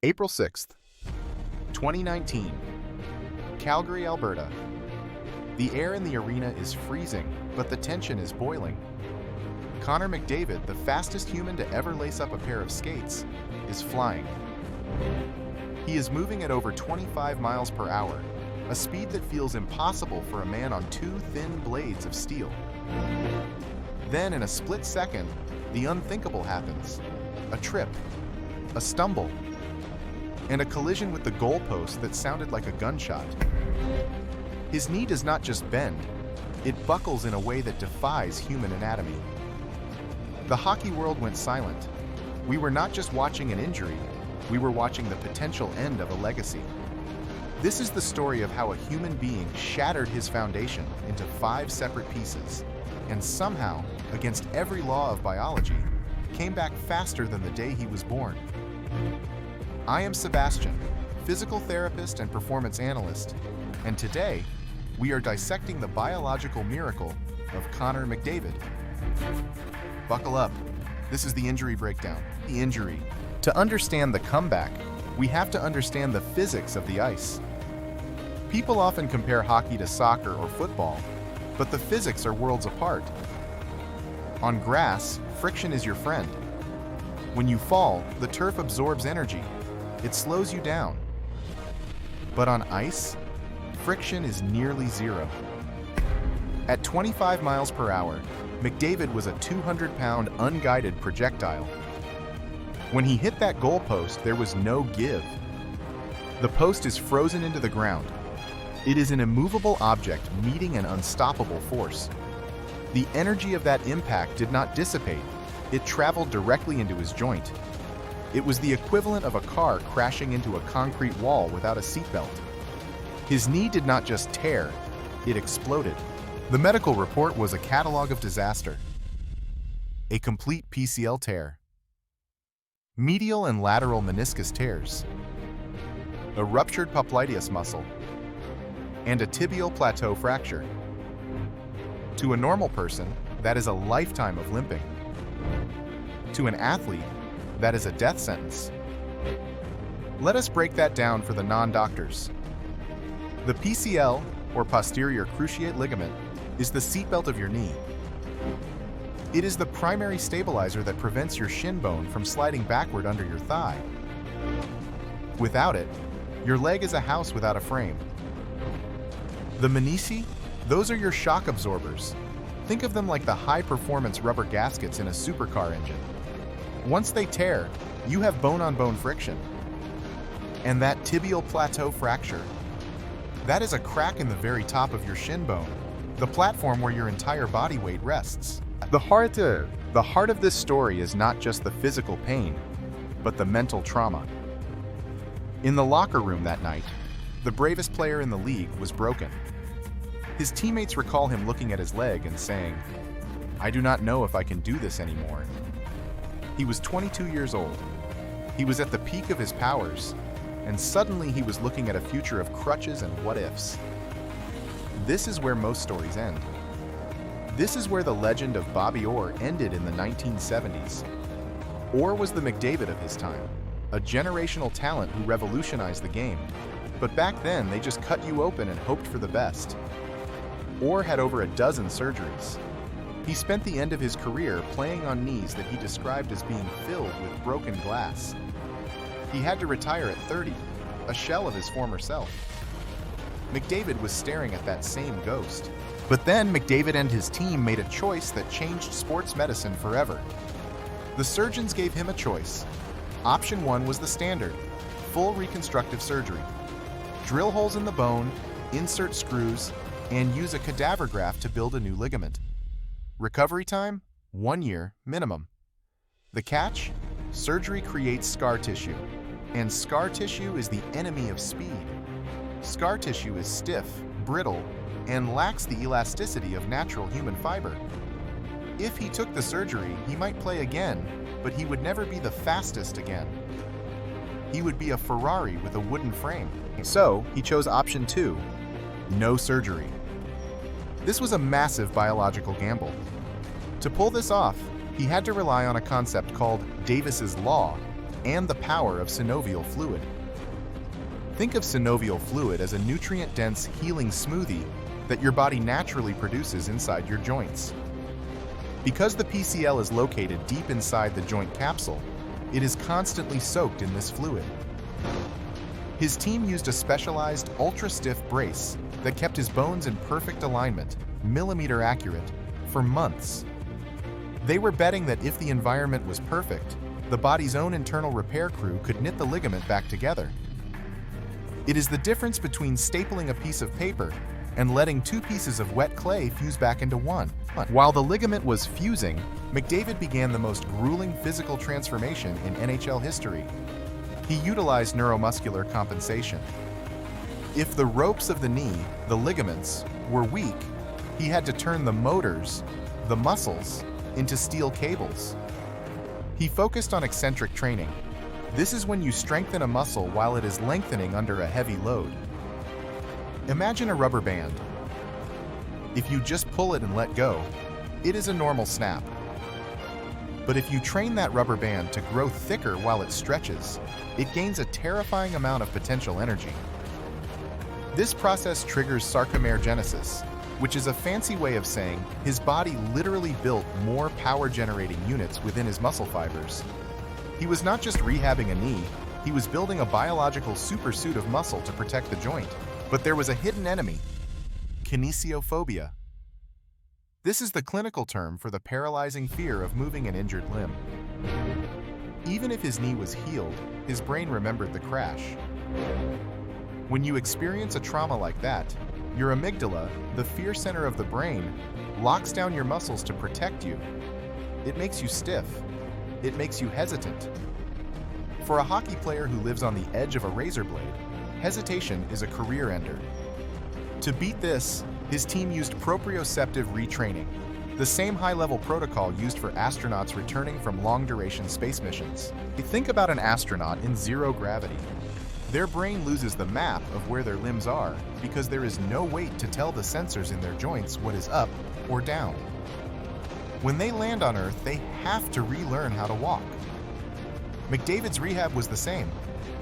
April 6th, 2019, Calgary, Alberta. The air in the arena is freezing, but the tension is boiling. Connor McDavid, the fastest human to ever lace up a pair of skates, is flying. He is moving at over 25 miles per hour, a speed that feels impossible for a man on two thin blades of steel. Then, in a split second, the unthinkable happens. A trip, a stumble, and a collision with the goalpost that sounded like a gunshot. His knee does not just bend, it buckles in a way that defies human anatomy. The hockey world went silent. We were not just watching an injury, we were watching the potential end of a legacy. This is the story of how a human being shattered his foundation into 5 separate pieces, and somehow, against every law of biology, came back faster than the day he was born. I am Sebastian, physical therapist and performance analyst, and today, we are dissecting the biological miracle of Connor McDavid. Buckle up. This is the injury breakdown. The injury. To understand the comeback, we have to understand the physics of the ice. People often compare hockey to soccer or football, but the physics are worlds apart. On grass, friction is your friend. When you fall, the turf absorbs energy. It slows you down. But on ice, friction is nearly zero. At 25 miles per hour, McDavid was a 200-pound unguided projectile. When he hit that goalpost, there was no give. The post is frozen into the ground. It is an immovable object meeting an unstoppable force. The energy of that impact did not dissipate. It traveled directly into his joint. It was the equivalent of a car crashing into a concrete wall without a seatbelt. His knee did not just tear, it exploded. The medical report was a catalog of disaster. A complete PCL tear. Medial and lateral meniscus tears. A ruptured popliteus muscle. And a tibial plateau fracture. To a normal person, that is a lifetime of limping. To an athlete, that is a death sentence. Let us break that down for the non-doctors. The PCL, or posterior cruciate ligament, is the seatbelt of your knee. It is the primary stabilizer that prevents your shin bone from sliding backward under your thigh. Without it, your leg is a house without a frame. The menisci, those are your shock absorbers. Think of them like the high-performance rubber gaskets in a supercar engine. Once they tear, you have bone-on-bone friction. And that tibial plateau fracture, that is a crack in the very top of your shin bone, the platform where your entire body weight rests. The heart of this story is not just the physical pain, but the mental trauma. In the locker room that night, the bravest player in the league was broken. His teammates recall him looking at his leg and saying, "I do not know if I can do this anymore." He was 22 years old. He was at the peak of his powers, and suddenly he was looking at a future of crutches and what-ifs. This is where most stories end. This is where the legend of Bobby Orr ended in the 1970s. Orr was the McDavid of his time, a generational talent who revolutionized the game. But back then, they just cut you open and hoped for the best. Orr had over a dozen surgeries. He spent the end of his career playing on knees that he described as being filled with broken glass. He had to retire at 30, a shell of his former self. McDavid was staring at that same ghost. But then McDavid and his team made a choice that changed sports medicine forever. The surgeons gave him a choice. Option 1 was the standard, full reconstructive surgery. Drill holes in the bone, insert screws, and use a cadaver graft to build a new ligament. Recovery time? 1 year minimum. The catch? Surgery creates scar tissue, and scar tissue is the enemy of speed. Scar tissue is stiff, brittle, and lacks the elasticity of natural human fiber. If he took the surgery, he might play again, but he would never be the fastest again. He would be a Ferrari with a wooden frame. So, he chose option 2, no surgery. This was a massive biological gamble. To pull this off, he had to rely on a concept called Davis's Law, and the power of synovial fluid. Think of synovial fluid as a nutrient-dense healing smoothie that your body naturally produces inside your joints. Because the PCL is located deep inside the joint capsule, it is constantly soaked in this fluid. His team used a specialized, ultra-stiff brace that kept his bones in perfect alignment, millimeter accurate, for months. They were betting that if the environment was perfect, the body's own internal repair crew could knit the ligament back together. It is the difference between stapling a piece of paper and letting two pieces of wet clay fuse back into one. While the ligament was fusing, McDavid began the most grueling physical transformation in NHL history. He utilized neuromuscular compensation. If the ropes of the knee, the ligaments, were weak, he had to turn the motors, the muscles, into steel cables. He focused on eccentric training. This is when you strengthen a muscle while it is lengthening under a heavy load. Imagine a rubber band. If you just pull it and let go, it is a normal snap. But if you train that rubber band to grow thicker while it stretches, it gains a terrifying amount of potential energy. This process triggers sarcomerogenesis, which is a fancy way of saying his body literally built more power-generating units within his muscle fibers. He was not just rehabbing a knee, he was building a biological supersuit of muscle to protect the joint. But there was a hidden enemy: kinesiophobia. This is the clinical term for the paralyzing fear of moving an injured limb. Even if his knee was healed, his brain remembered the crash. When you experience a trauma like that, your amygdala, the fear center of the brain, locks down your muscles to protect you. It makes you stiff. It makes you hesitant. For a hockey player who lives on the edge of a razor blade, hesitation is a career ender. To beat this, his team used proprioceptive retraining, the same high-level protocol used for astronauts returning from long-duration space missions. Think about an astronaut in zero gravity. Their brain loses the map of where their limbs are because there is no weight to tell the sensors in their joints what is up or down. When they land on Earth, they have to relearn how to walk. McDavid's rehab was the same.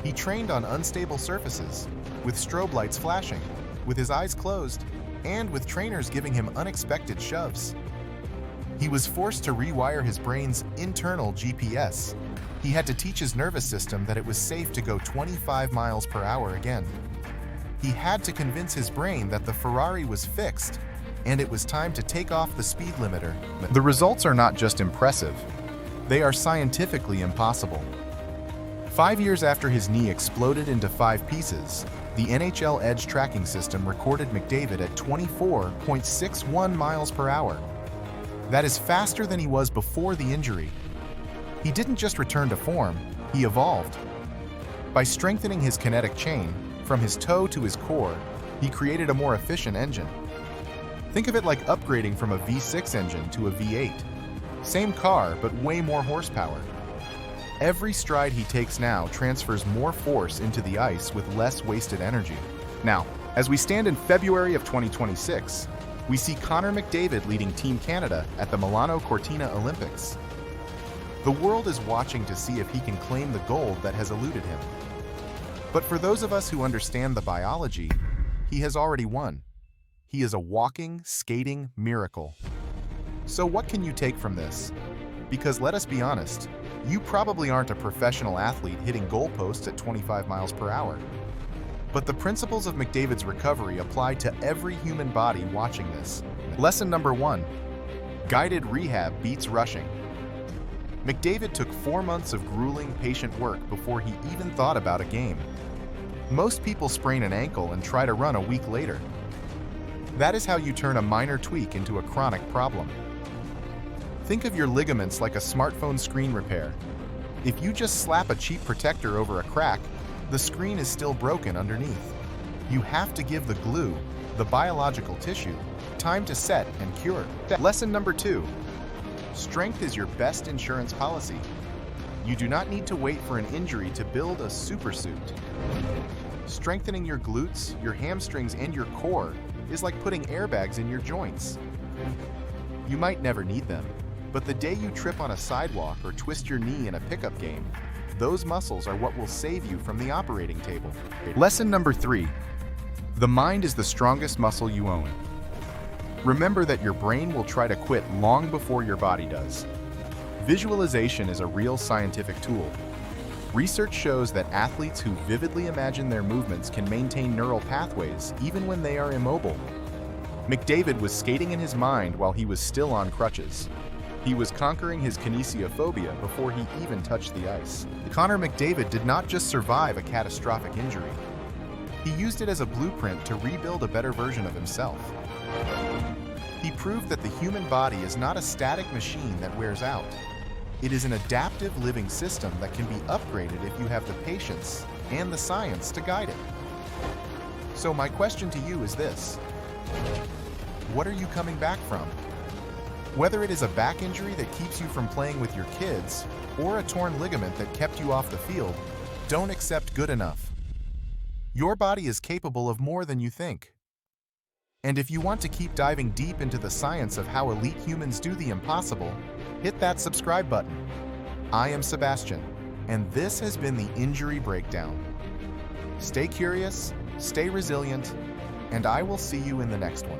He trained on unstable surfaces, with strobe lights flashing, with his eyes closed, and with trainers giving him unexpected shoves. He was forced to rewire his brain's internal GPS. He had to teach his nervous system that it was safe to go 25 miles per hour again. He had to convince his brain that the Ferrari was fixed, and it was time to take off the speed limiter. The results are not just impressive, they are scientifically impossible. 5 years after his knee exploded into 5 pieces, the NHL Edge tracking system recorded McDavid at 24.61 miles per hour. That is faster than he was before the injury. He didn't just return to form, he evolved. By strengthening his kinetic chain, from his toe to his core, he created a more efficient engine. Think of it like upgrading from a V6 engine to a V8. Same car, but way more horsepower. Every stride he takes now transfers more force into the ice with less wasted energy. Now, as we stand in February of 2026, we see Connor McDavid leading Team Canada at the Milano Cortina Olympics. The world is watching to see if he can claim the gold that has eluded him. But for those of us who understand the biology, he has already won. He is a walking, skating miracle. So what can you take from this? Because let's be honest, you probably aren't a professional athlete hitting goalposts at 25 miles per hour. But the principles of McDavid's recovery apply to every human body watching this. Lesson number 1. Guided rehab beats rushing. McDavid took 4 months of grueling, patient work before he even thought about a game. Most people sprain an ankle and try to run a week later. That is how you turn a minor tweak into a chronic problem. Think of your ligaments like a smartphone screen repair. If you just slap a cheap protector over a crack, the screen is still broken underneath. You have to give the glue, the biological tissue, time to set and cure. Lesson number 2. Strength is your best insurance policy. You do not need to wait for an injury to build a supersuit. Strengthening your glutes, your hamstrings, and your core is like putting airbags in your joints. You might never need them, but the day you trip on a sidewalk or twist your knee in a pickup game, those muscles are what will save you from the operating table. Lesson number 3. The mind is the strongest muscle you own. Remember that your brain will try to quit long before your body does. Visualization is a real scientific tool. Research shows that athletes who vividly imagine their movements can maintain neural pathways even when they are immobile. McDavid was skating in his mind while he was still on crutches. He was conquering his kinesiophobia before he even touched the ice. Connor McDavid did not just survive a catastrophic injury. He used it as a blueprint to rebuild a better version of himself. He proved that the human body is not a static machine that wears out. It is an adaptive living system that can be upgraded if you have the patience and the science to guide it. So my question to you is this: what are you coming back from? Whether it is a back injury that keeps you from playing with your kids or a torn ligament that kept you off the field, don't accept good enough. Your body is capable of more than you think. And if you want to keep diving deep into the science of how elite humans do the impossible, hit that subscribe button. I am Sebastian, and this has been the Injury Breakdown. Stay curious, stay resilient, and I will see you in the next one.